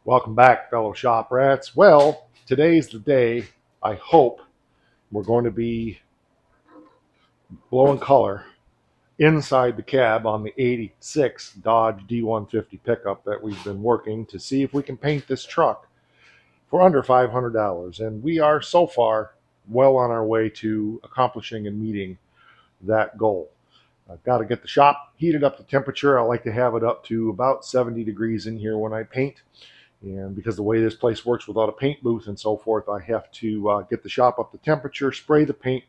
Welcome back, fellow shop rats. Well, today's the day. I hope we're going to be blowing color inside the cab on the 86 Dodge D150 pickup that we've been working to see if we can paint this truck for under $500. And we are so far well on our way to accomplishing and meeting that goal. I've got to get the shop heated up to temperature. I like to have it up to about 70 degrees in here when I paint. And because the way this place works without a paint booth and so forth, I have to get the shop up to temperature, spray the paint,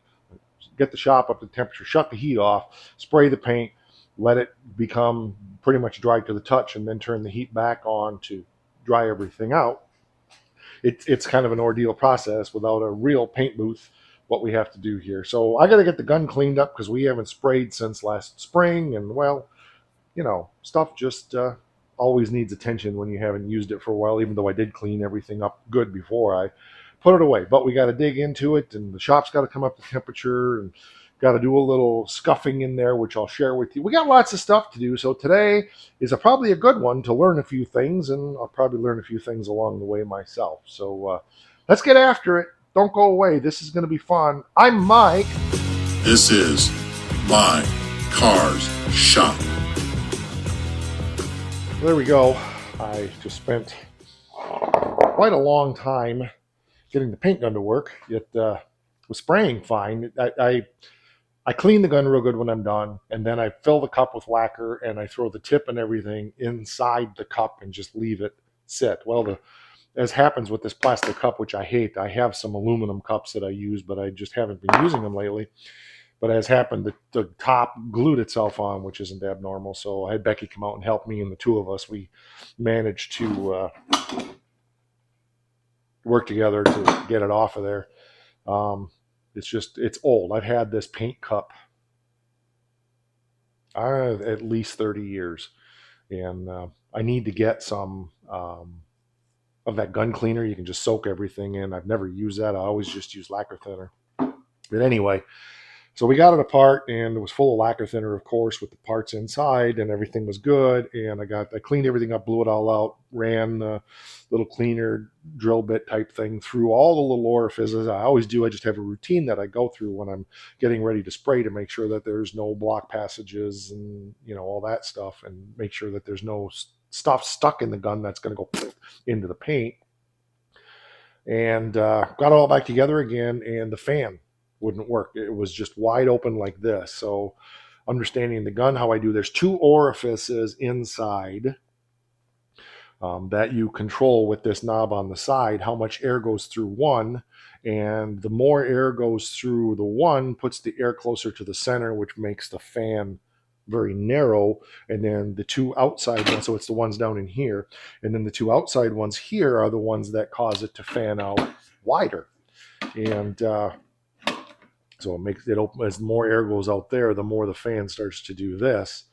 get the shop up to temperature, shut the heat off, spray the paint, let it become pretty much dry to the touch, and then turn the heat back on to dry everything out. It's kind of an ordeal process without a real paint booth, what we have to do here. So I got to get the gun cleaned up because we haven't sprayed since last spring, and well, stuff just always needs attention when you haven't used it for a while, even though I did clean everything up good before I put it away. But we got to dig into it, and the shop's got to come up to temperature, and got to do a little scuffing in there, which I'll share with you. We got lots of stuff to do, so today is probably a good one to learn a few things, and I'll probably learn a few things along the way myself. So let's get after it. Don't go away. This is going to be fun. I'm Mike. This is My Cars Shop. There we go. I just spent quite a long time getting the paint gun to work. It was spraying fine. I clean the gun real good when I'm done, and then I fill the cup with lacquer, and I throw the tip and everything inside the cup and just leave it sit. Well, as happens with this plastic cup, which I hate, I have some aluminum cups that I use, but I just haven't been using them lately. But as happened, the top glued itself on, which isn't abnormal. So I had Becky come out and help me, and the two of us, we managed to work together to get it off of there. It's old. I've had this paint cup at least 30 years, and I need to get some of that gun cleaner. You can just soak everything in. I've never used that. I always just use lacquer thinner. But anyway, so we got it apart, and it was full of lacquer thinner, of course, with the parts inside, and everything was good. And I cleaned everything up, blew it all out, ran a little cleaner drill bit type thing through all the little orifices. I always do. I just have a routine that I go through when I'm getting ready to spray to make sure that there's no block passages and all that stuff, and make sure that there's no stuff stuck in the gun that's going to go into the paint. And got it all back together again, and the fan wouldn't work. It was just wide open like this. So understanding the gun, how I do, there's two orifices inside that you control with this knob on the side, how much air goes through one. And the more air goes through the one puts the air closer to the center, which makes the fan very narrow. And then the two outside ones, so it's the ones down in here, and then the two outside ones here are the ones that cause it to fan out wider. And so it makes it open. As more air goes out there, the more the fan starts to do this.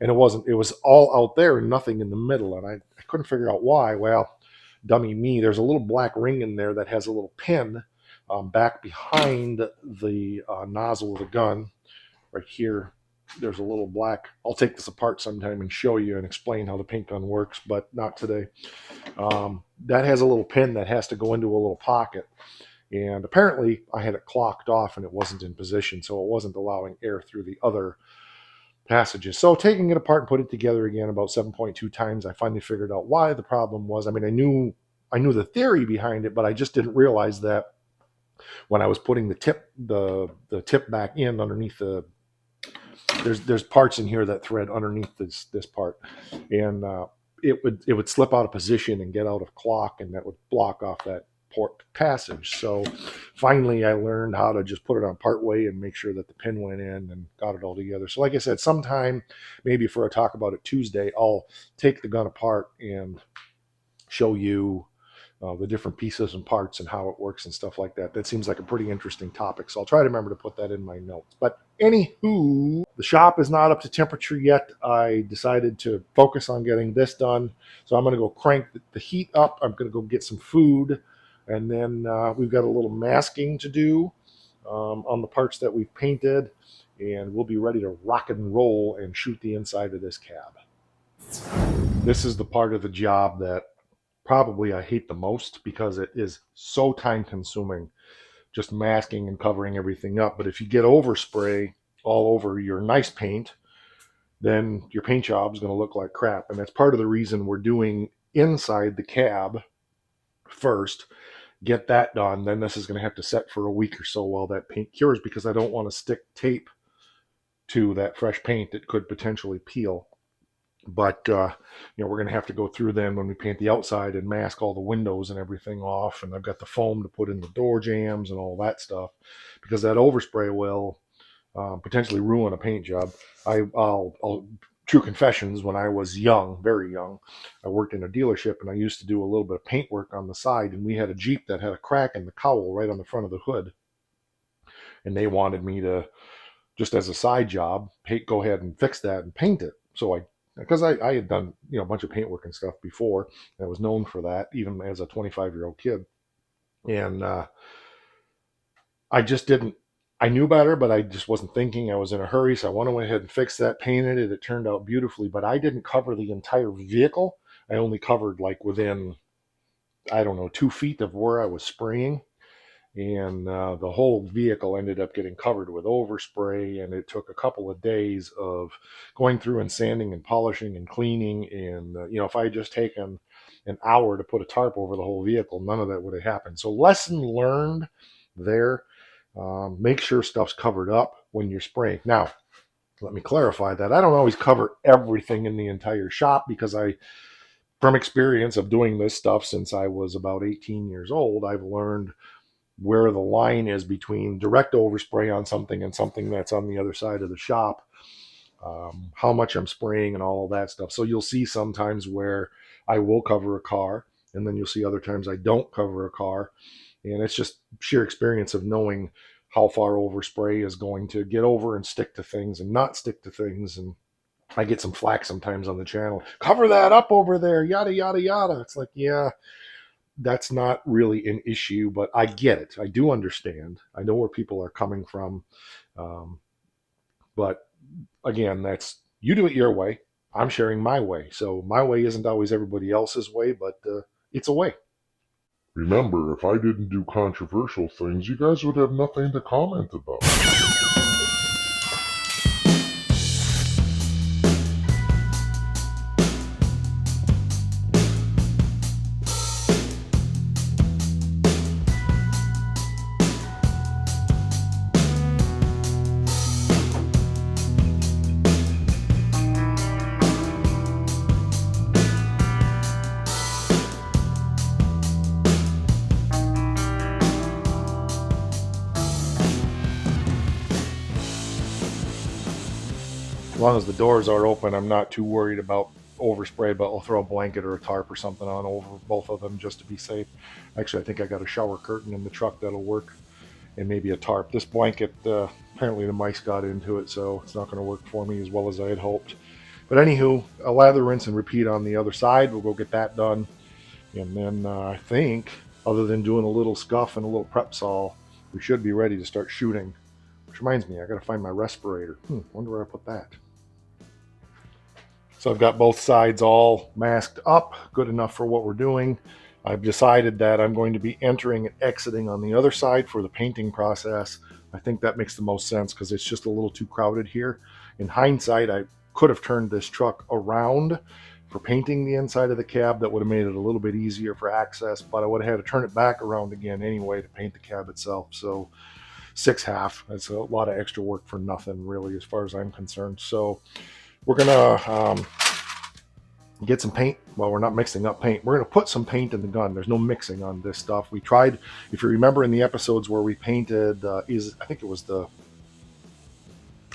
And it was all out there and nothing in the middle. And I couldn't figure out why. Well, dummy me, there's a little black ring in there that has a little pin back behind the nozzle of the gun right here. There's a little black. I'll take this apart sometime and show you and explain how the paint gun works, but not today. That has a little pin that has to go into a little pocket. And apparently I had it clocked off and it wasn't in position, so it wasn't allowing air through the other passages. So taking it apart and put it together again about 7.2 times, I finally figured out why the problem was. I mean, I knew the theory behind it, but I just didn't realize that when I was putting the tip back in underneath there's parts in here that thread underneath this part, and it would slip out of position and get out of clock, and that would block off that port passage. So finally I learned how to just put it on part way and make sure that the pin went in and got it all together. So like I said, sometime maybe for a talk about it Tuesday, I'll take the gun apart and show you the different pieces and parts and how it works and stuff like that. That seems like a pretty interesting topic, so I'll try to remember to put that in my notes. But anywho, the shop is not up to temperature yet. I decided to focus on getting this done, so I'm going to go crank the heat up. I'm going to go get some food, and then we've got a little masking to do on the parts that we've painted, and we'll be ready to rock and roll and shoot the inside of this cab. This is the part of the job that probably I hate the most because it is so time consuming just masking and covering everything up. But if you get overspray all over your nice paint, then your paint job is going to look like crap. And that's part of the reason we're doing inside the cab first. Get that done. Then this is going to have to set for a week or so while that paint cures, because I don't want to stick tape to that fresh paint that could potentially peel. But we're going to have to go through then when we paint the outside and mask all the windows and everything off. And I've got the foam to put in the door jambs and all that stuff, because that overspray will potentially ruin a paint job. I'll true confessions. When I was young, very young, I worked in a dealership and I used to do a little bit of paint work on the side. And we had a Jeep that had a crack in the cowl right on the front of the hood, and they wanted me to, just as a side job, go ahead and fix that and paint it. So because I had done a bunch of paint work and stuff before, and I was known for that even as a 25-year-old kid, and I just didn't. I knew better, but I just wasn't thinking. I was in a hurry, so I went ahead and fixed that, painted it. It turned out beautifully, but I didn't cover the entire vehicle. I only covered like within, I don't know, 2 feet of where I was spraying, and the whole vehicle ended up getting covered with overspray. And it took a couple of days of going through and sanding and polishing and cleaning. And if I had just taken an hour to put a tarp over the whole vehicle, none of that would have happened. So lesson learned there. Make sure stuff's covered up when you're spraying. Now, let me clarify that I don't always cover everything in the entire shop, because from experience of doing this stuff since I was about 18 years old, I've learned where the line is between direct overspray on something and something that's on the other side of the shop, how much I'm spraying and all of that stuff. So you'll see sometimes where I will cover a car, and then you'll see other times I don't cover a car. And it's just sheer experience of knowing how far overspray is going to get over and stick to things and not stick to things. And I get some flack sometimes on the channel. Cover that up over there, yada, yada, yada. It's like, yeah, that's not really an issue, but I get it. I do understand. I know where people are coming from. But again, you do it your way. I'm sharing my way. So my way isn't always everybody else's way, but it's a way. Remember, if I didn't do controversial things, you guys would have nothing to comment about. As long as the doors are open, I'm not too worried about overspray, but I'll throw a blanket or a tarp or something on over both of them just to be safe. Actually, I think I got a shower curtain in the truck that'll work, and maybe a tarp. This blanket, apparently the mice got into it, so it's not going to work for me as well as I had hoped. But anywho, a lather, rinse, and repeat on the other side. We'll go get that done. And then I think, other than doing a little scuff and a little prep sol, we should be ready to start shooting. Which reminds me, I got to find my respirator. Wonder where I put that. So I've got both sides all masked up, good enough for what we're doing. I've decided that I'm going to be entering and exiting on the other side for the painting process. I think that makes the most sense because it's just a little too crowded here. In hindsight, I could have turned this truck around for painting the inside of the cab. That would have made it a little bit easier for access, but I would have had to turn it back around again anyway to paint the cab itself. So 6.5, that's a lot of extra work for nothing really as far as I'm concerned. So we're gonna get some paint. Well, we're not mixing up paint. We're gonna put some paint in the gun. There's no mixing on this stuff. We tried, if you remember in the episodes where we painted, I think it was I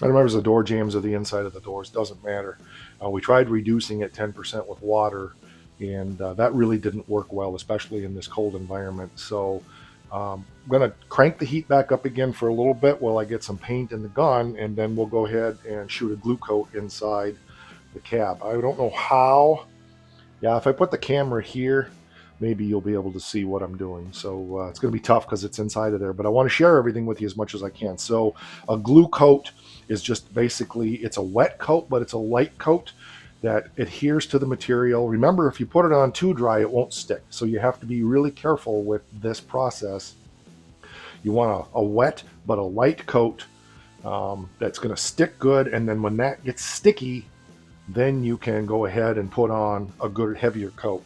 don't remember, it was the door jambs or the inside of the doors. Doesn't matter. We tried reducing it 10% with water, and that really didn't work well, especially in this cold environment. So I'm gonna crank the heat back up again for a little bit while I get some paint in the gun, and then we'll go ahead and shoot a glue coat inside the cab. I don't know how. Yeah, if I put the camera here, maybe you'll be able to see what I'm doing. So it's going to be tough because it's inside of there, but I want to share everything with you as much as I can. So a glue coat is just basically, it's a wet coat, but it's a light coat. that adheres to the material. Remember, if you put it on too dry, it won't stick. So you have to be really careful with this process. You want a wet but a light coat that's going to stick good. And then when that gets sticky, then you can go ahead and put on a good heavier coat.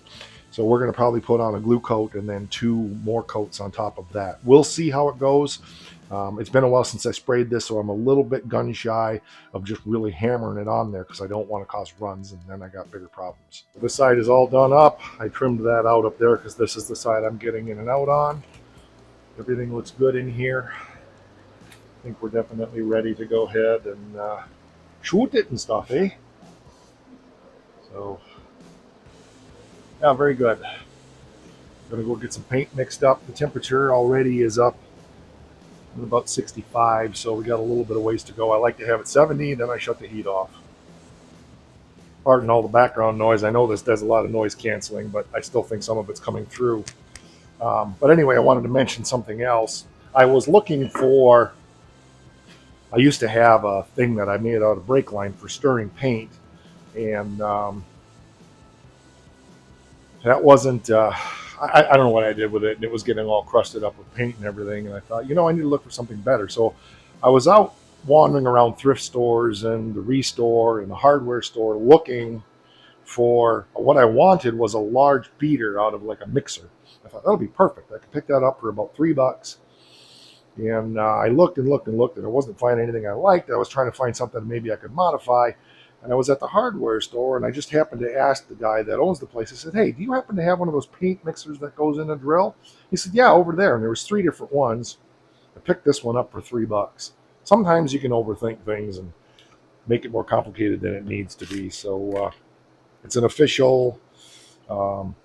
So we're going to probably put on a glue coat and then 2 more coats on top of that. We'll see how it goes. It's been a while since I sprayed this, so I'm a little bit gun shy of just really hammering it on there because I don't want to cause runs, and then I got bigger problems. This side is all done up. I trimmed that out up there because this is the side I'm getting in and out on. Everything looks good in here. I think we're definitely ready to go ahead and shoot it and stuff, eh? So, yeah, very good. Gonna go get some paint mixed up. The temperature already is up at about 65, so we got a little bit of ways to go. I like to have it 70, then I shut the heat off. Pardon all the background noise. I know this does a lot of noise canceling, but I still think some of it's coming through. But anyway, I wanted to mention something else. I was looking for, I used to have a thing that I made out of brake line for stirring paint, and that wasn't, I don't know what I did with it, and it was getting all crusted up with paint and everything, and I thought, I need to look for something better. So I was out wandering around thrift stores and the Restore and the hardware store looking for what I wanted was a large beater out of like a mixer. I thought that'll be perfect. I could pick that up for about $3. And I looked and looked and looked, and I wasn't finding anything I liked. I was trying to find something maybe I could modify. And I was at the hardware store, and I just happened to ask the guy that owns the place. I said, "Hey, do you happen to have one of those paint mixers that goes in a drill?" He said, "Yeah, over there." And there was 3 different ones. I picked this one up for $3. Sometimes you can overthink things and make it more complicated than it needs to be. So it's an official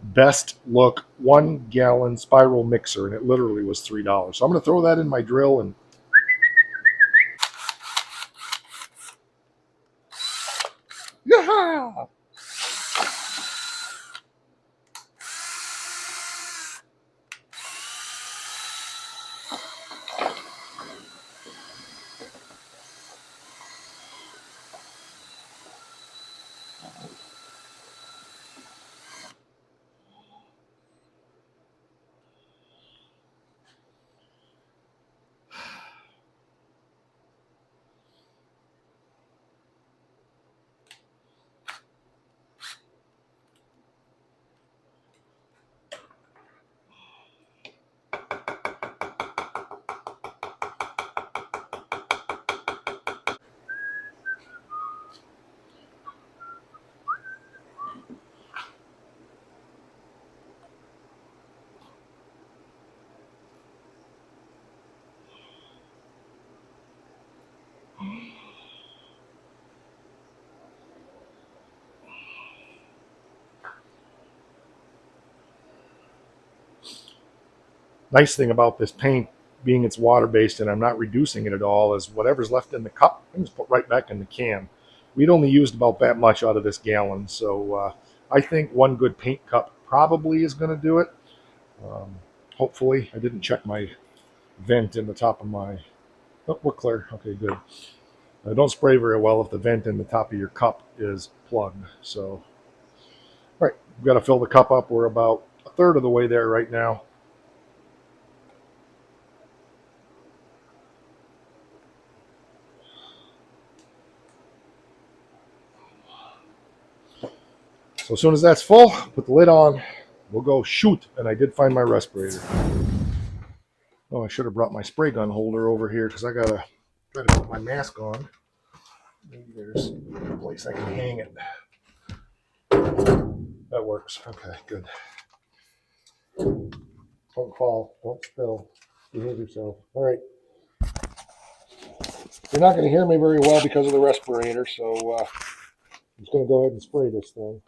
best look 1-gallon spiral mixer, and it literally was $3. So I'm going to throw that in my drill and yeah. Nice thing about this paint being it's water based and I'm not reducing it at all is whatever's left in the cup, I can just put right back in the can. We'd only used about that much out of this gallon, so I think one good paint cup probably is going to do it. Um, Hopefully, I didn't check my vent in the top of my. Oh, we're clear. Okay, good. Don't spray very well if the vent in the top of your cup is plugged. So, all right, we've got to fill the cup up. We're about a third of the way there right now. So as soon as that's full, put the lid on. We'll go shoot. And I did find my respirator. Oh, I should have brought my spray gun holder over here because I gotta try to put my mask on. Maybe there's a place I can hang it. That works. Okay, good. Don't fall. Don't spill. Behave yourself. All right. You're not going to hear me very well because of the respirator, so I'm just going to go ahead and spray this thing.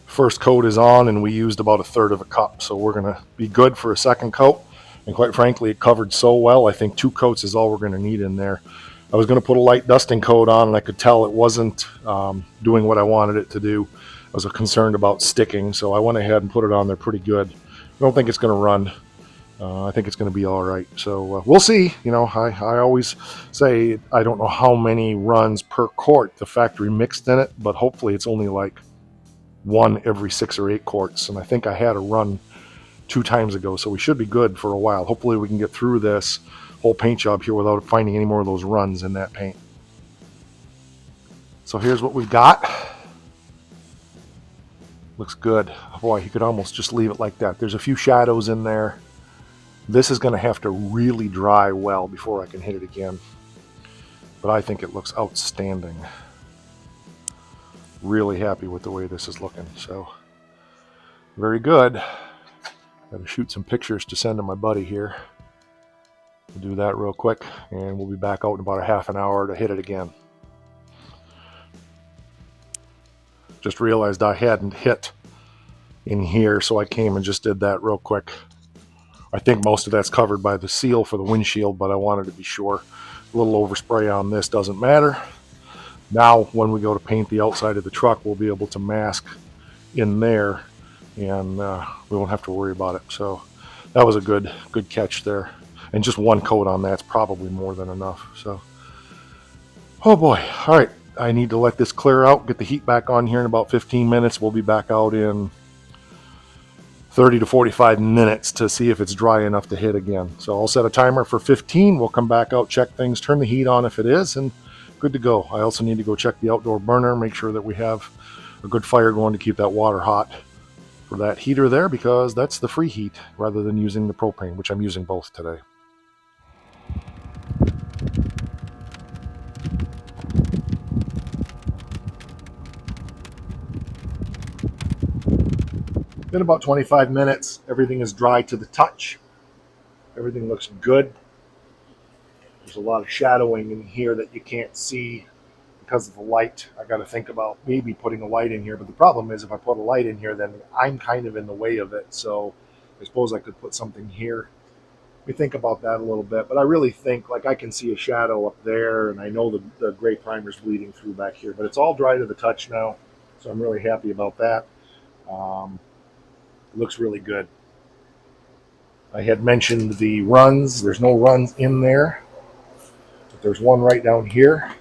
First coat is on, and we used about a third of a cup, so we're going to be good for a second coat. And quite frankly, it covered so well, I think 2 coats is all we're going to need in there. I was going to put a light dusting coat on, and I could tell it wasn't doing what I wanted it to do. I was concerned about sticking, so I went ahead and put it on there pretty good. I don't think it's going to run. I think it's going to be all right. So we'll see. You know, I always say I don't know how many runs per quart the factory mixed in it, but hopefully it's only like 1 every 6 or 8 quarts. And I think I had a run 2 times ago, so we should be good for a while. Hopefully we can get through this whole paint job here without finding any more of those runs in that paint. So here's what we've got. Looks good. Boy, you could almost just leave it like that. There's a few shadows in there. This is going to have to really dry well before I can hit it again. But I think it looks outstanding. Really happy with the way this is looking. So, very good. Got to shoot some pictures to send to my buddy here. We'll do that real quick, and we'll be back out in about a half an hour to hit it again. Just realized I hadn't hit in here, so I came and just did that real quick. I think most of that's covered by the seal for the windshield, but I wanted to be sure. A little overspray on this doesn't matter. Now, when we go to paint the outside of the truck, we'll be able to mask in there, and we won't have to worry about it. So that was a good catch there. And just 1 coat on that's probably more than enough. So, oh boy. All right, I need to let this clear out, get the heat back on here in about 15 minutes. We'll be back out in 30 to 45 minutes to see if it's dry enough to hit again. So I'll set a timer for 15. We'll come back out, check things, turn the heat on if it is, and good to go. I also need to go check the outdoor burner, make sure that we have a good fire going to keep that water hot for that heater there, because that's the free heat rather than using the propane, which I'm using both today. Been about 25 minutes. Everything is dry to the touch. Everything looks good. There's a lot of shadowing in here that you can't see because of the light. I got to think about maybe putting a light in here, but the problem is if I put a light in here, then I'm kind of in the way of it. So I suppose I could put something here. We think about that a little bit, but I really think like I can see a shadow up there, and I know the gray primer's bleeding through back here, but it's all dry to the touch now, so I'm really happy about that. It looks really good. I had mentioned the runs. There's no runs in there, but there's one right down here.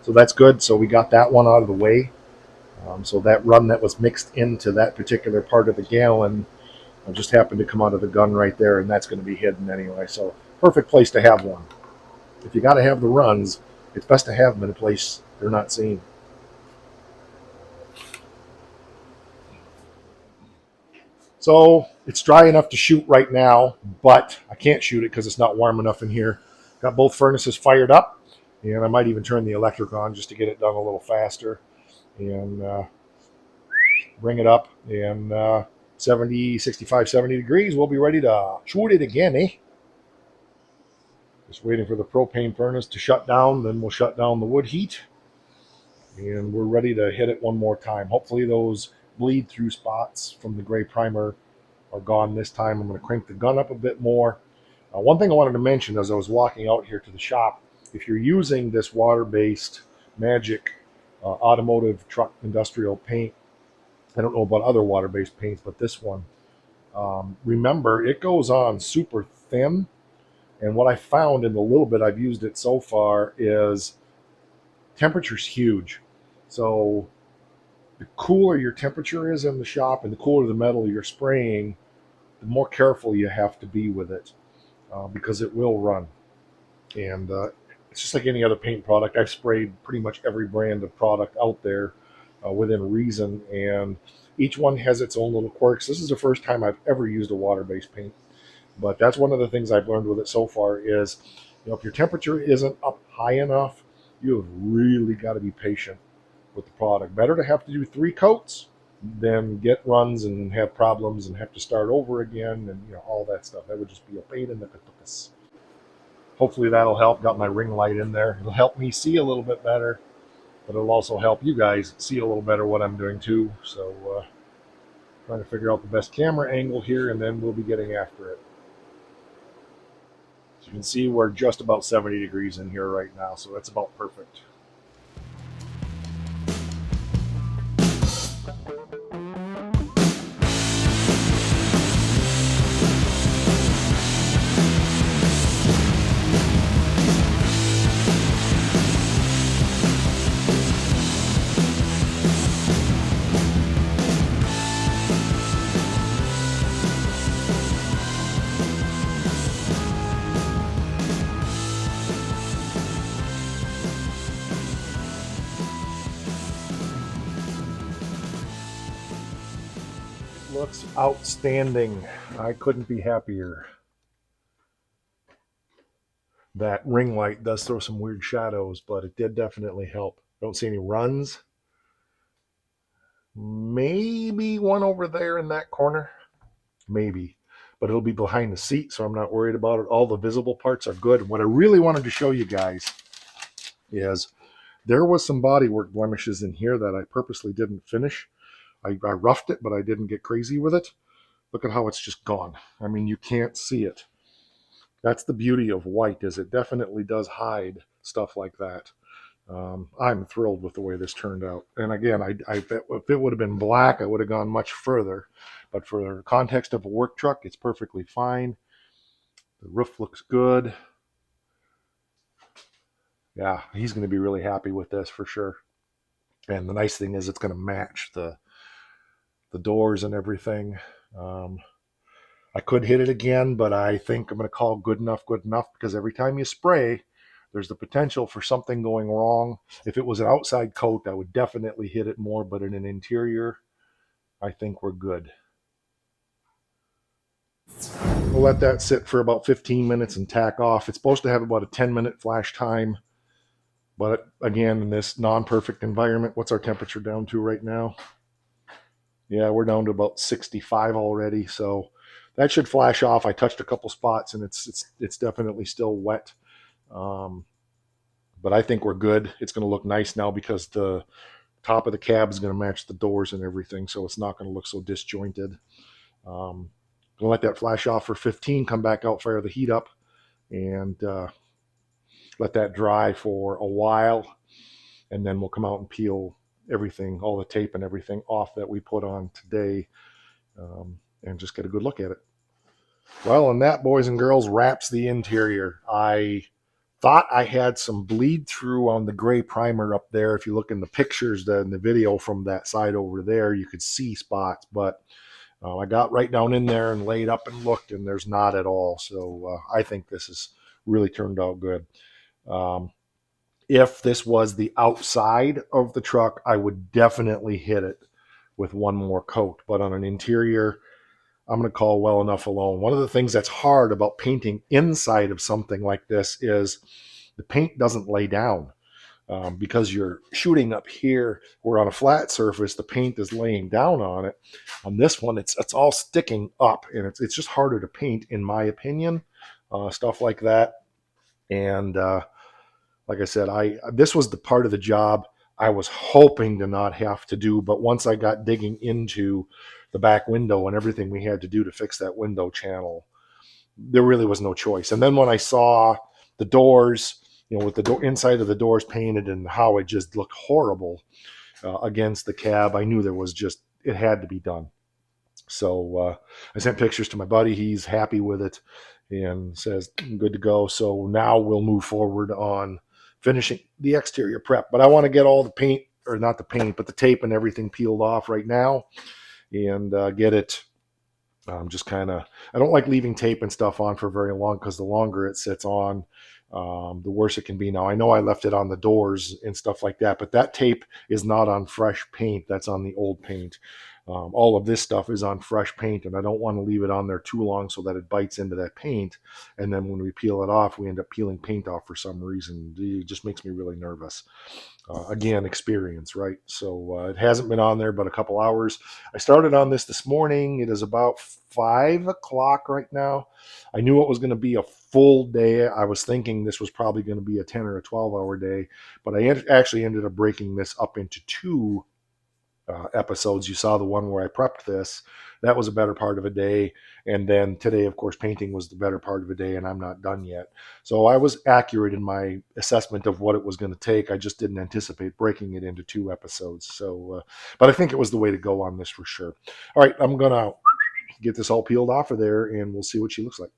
So that's good. So we got that one out of the way. So that run that was mixed into that particular part of the gallon just happened to come out of the gun right there, and that's going to be hidden anyway. So perfect place to have one. If you got to have the runs, it's best to have them in a place they're not seen. So it's dry enough to shoot right now, but I can't shoot it because it's not warm enough in here. Got both furnaces fired up, and I might even turn the electric on just to get it done a little faster. And bring it up, and 65, 70 degrees, we'll be ready to shoot it again, eh? Just waiting for the propane furnace to shut down, then we'll shut down the wood heat, and we're ready to hit it one more time. Hopefully those bleed through spots from the gray primer are gone this time. I'm going to crank the gun up a bit more. One thing I wanted to mention as I was walking out here to the shop, if you're using this water-based Magic automotive truck industrial paint, I don't know about other water-based paints, but this one, remember it goes on super thin. And what I found in the little bit I've used it so far is temperature's huge. So the cooler your temperature is in the shop and the cooler the metal you're spraying, the more careful you have to be with it because it will run. And it's just like any other paint product. I've sprayed pretty much every brand of product out there within reason, and each one has its own little quirks. This is the first time I've ever used a water-based paint, but that's one of the things I've learned with it so far is, if your temperature isn't up high enough, you have really got to be patient with the product. Better to have to do 3 coats than get runs and have problems and have to start over again and all that stuff. That would just be a pain in the tuchus. Hopefully that'll help. Got my ring light in there. It'll help me see a little bit better, but it'll also help you guys see a little better what I'm doing too. So trying to figure out the best camera angle here, and then we'll be getting after it. As you can see, we're just about 70 degrees in here right now, so that's about perfect. Looks outstanding. I couldn't be happier. That ring light does throw some weird shadows, but it did definitely help. Don't see any runs. Maybe one over there in that corner. Maybe. But it'll be behind the seat, so I'm not worried about it. All the visible parts are good. What I really wanted to show you guys is there was some bodywork blemishes in here that I purposely didn't finish. I roughed it, but I didn't get crazy with it. Look at how it's just gone. I mean, you can't see it. That's the beauty of white, is it definitely does hide stuff like that. I'm thrilled with the way this turned out. And again, if it would have been black, I would have gone much further. But for the context of a work truck, it's perfectly fine. The roof looks good. Yeah, he's going to be really happy with this for sure. And the nice thing is it's going to match the doors and everything. Um, I could hit it again, but I think I'm going to call good enough, because every time you spray, there's the potential for something going wrong. If it was an outside coat, I would definitely hit it more, but in an interior, I think we're good. We'll let that sit for about 15 minutes and tack off. It's supposed to have about a 10-minute flash time, but again, in this non-perfect environment, what's our temperature down to right now? Yeah, we're down to about 65 already, so that should flash off. I touched a couple spots, and it's definitely still wet, um, but I think we're good. It's going to look nice now because the top of the cab is going to match the doors and everything, so it's not going to look so disjointed. Gonna let that flash off for 15. Come back out, fire the heat up, and let that dry for a while, and then we'll come out and peel everything, all the tape and everything off that we put on today, and just get a good look at it. Well, and that, boys and girls, wraps the interior. I thought I had some bleed through on the gray primer up there. If you look in the pictures, in the video from that side over there, you could see spots, but I got right down in there and laid up and looked, and there's not at all. So I think this has really turned out good. If this was the outside of the truck, I would definitely hit it with one more coat. But on an interior, I'm going to call well enough alone. One of the things that's hard about painting inside of something like this is the paint doesn't lay down. Because you're shooting up here, where on a flat surface, the paint is laying down on it. On this one, it's all sticking up, and it's just harder to paint, in my opinion, stuff like that. And like I said, this was the part of the job I was hoping to not have to do, but once I got digging into the back window and everything we had to do to fix that window channel, there really was no choice. And then when I saw the doors, with the door inside of the doors painted and how it just looked horrible against the cab, I knew there was just it had to be done. So I sent pictures to my buddy. He's happy with it and says good to go. So now we'll move forward on finishing the exterior prep. But I want to get all the paint, or not the paint, but the tape and everything peeled off right now and get it just kind of, I don't like leaving tape and stuff on for very long because the longer it sits on, the worse it can be. Now, I know I left it on the doors and stuff like that, but that tape is not on fresh paint. That's on the old paint. All of this stuff is on fresh paint, and I don't want to leave it on there too long so that it bites into that paint. And then when we peel it off, we end up peeling paint off for some reason. It just makes me really nervous. Again, experience, right? So it hasn't been on there but a couple hours. I started on this morning. It is about 5 o'clock right now. I knew it was going to be a full day. I was thinking this was probably going to be a 10 or a 12-hour day, but I actually ended up breaking this up into two episodes. You saw the one where I prepped this. That was a better part of a day. And then today, of course, painting was the better part of a day, and I'm not done yet. So I was accurate in my assessment of what it was going to take. I just didn't anticipate breaking it into two episodes. So, but I think it was the way to go on this for sure. All right, I'm going to get this all peeled off of there, and we'll see what she looks like.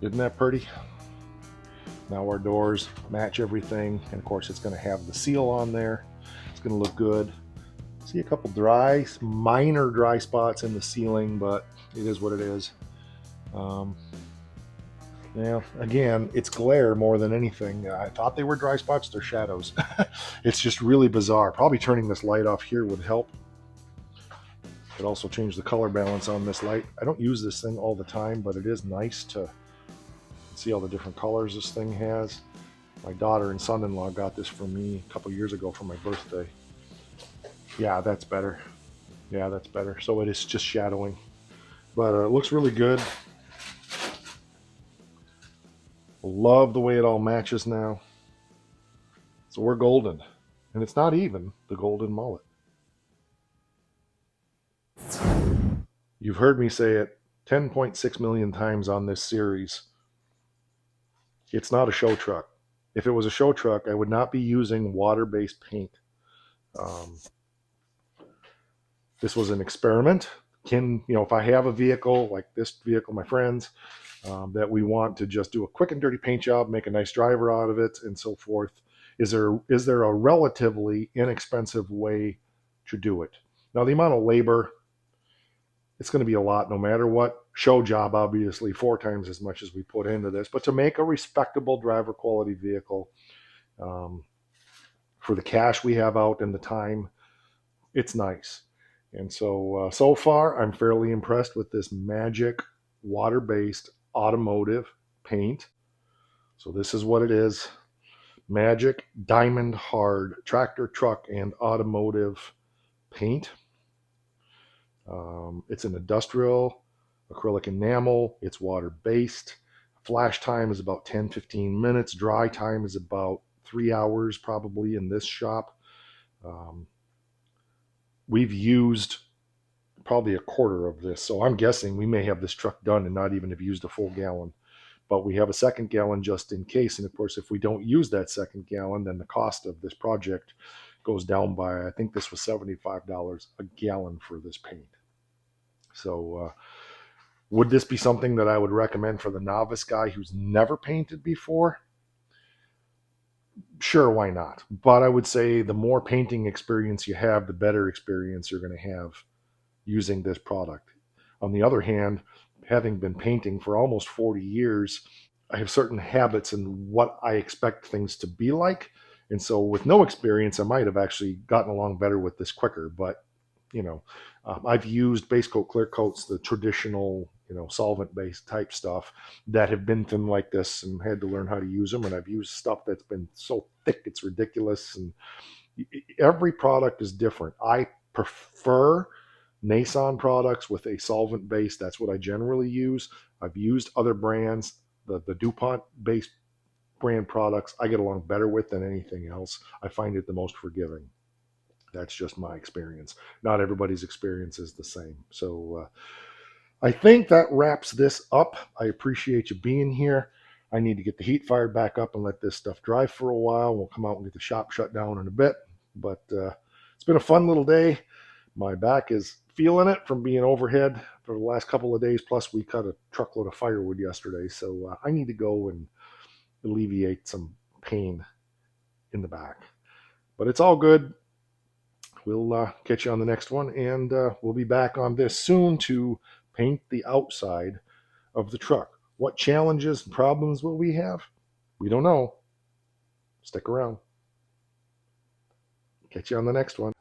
Isn't that pretty? Now our doors match everything, and of course it's going to have the seal on there. It's going to look good. See a couple minor dry spots in the ceiling, but it is what it is. Um, yeah, again, it's glare more than anything. I thought they were dry spots, they're shadows. It's just really bizarre. Probably turning this light off here would help. Could also change the color balance on this light. I don't use this thing all the time, but it is nice to see all the different colors this thing has. My daughter and son-in-law got this for me a couple years ago for my birthday. Yeah, that's better. Yeah, that's better. So it is just shadowing, but it looks really good. Love the way it all matches now. So we're golden, and it's not even the golden mullet. You've heard me say it 10.6 million times on this series. It's not a show truck. If it was a show truck, I would not be using water-based paint. Um, this was an experiment. If I have a vehicle like this vehicle, my friends, that we want to just do a quick and dirty paint job, make a nice driver out of it, and so forth, is there a relatively inexpensive way to do it? Now, the amount of labor, it's going to be a lot no matter what. Show job, obviously, 4 times as much as we put into this, but to make a respectable driver quality vehicle, um, for the cash we have out and the time, it's nice. And so far, I'm fairly impressed with this Magic water-based automotive paint. So this is what it is. Magic Diamond Hard tractor, truck, and automotive paint. It's an industrial acrylic enamel. It's water-based. Flash time is about 10-15 minutes. Dry time is about 3 hours probably in this shop. We've used probably a quarter of this, so I'm guessing we may have this truck done and not even have used a full gallon. But we have a second gallon just in case. And of course, if we don't use that second gallon, then the cost of this project goes down by, I think this was $75 a gallon for this paint. So would this be something that I would recommend for the novice guy who's never painted before? Sure, why not? But I would say the more painting experience you have, the better experience you're going to have using this product. On the other hand, having been painting for almost 40 years, I have certain habits and what I expect things to be like. And so with no experience, I might have actually gotten along better with this quicker. But, I've used base coat, clear coats, the traditional, solvent-based type stuff that have been thin like this and had to learn how to use them. And I've used stuff that's been so thick it's ridiculous. And every product is different. I prefer Nason products with a solvent base. That's what I generally use. I've used other brands, the DuPont based brand products I get along better with than anything else. I find it the most forgiving. That's just my experience. Not everybody's experience is the same. So I think that wraps this up. I appreciate you being here. I need to get the heat fired back up and let this stuff dry for a while. We'll come out and get the shop shut down in a bit. But it's been a fun little day. My back is feeling it from being overhead for the last couple of days. Plus, we cut a truckload of firewood yesterday. So I need to go and alleviate some pain in the back. But it's all good. We'll catch you on the next one, and we'll be back on this soon to paint the outside of the truck. What challenges and problems will we have? We don't know. Stick around. Catch you on the next one.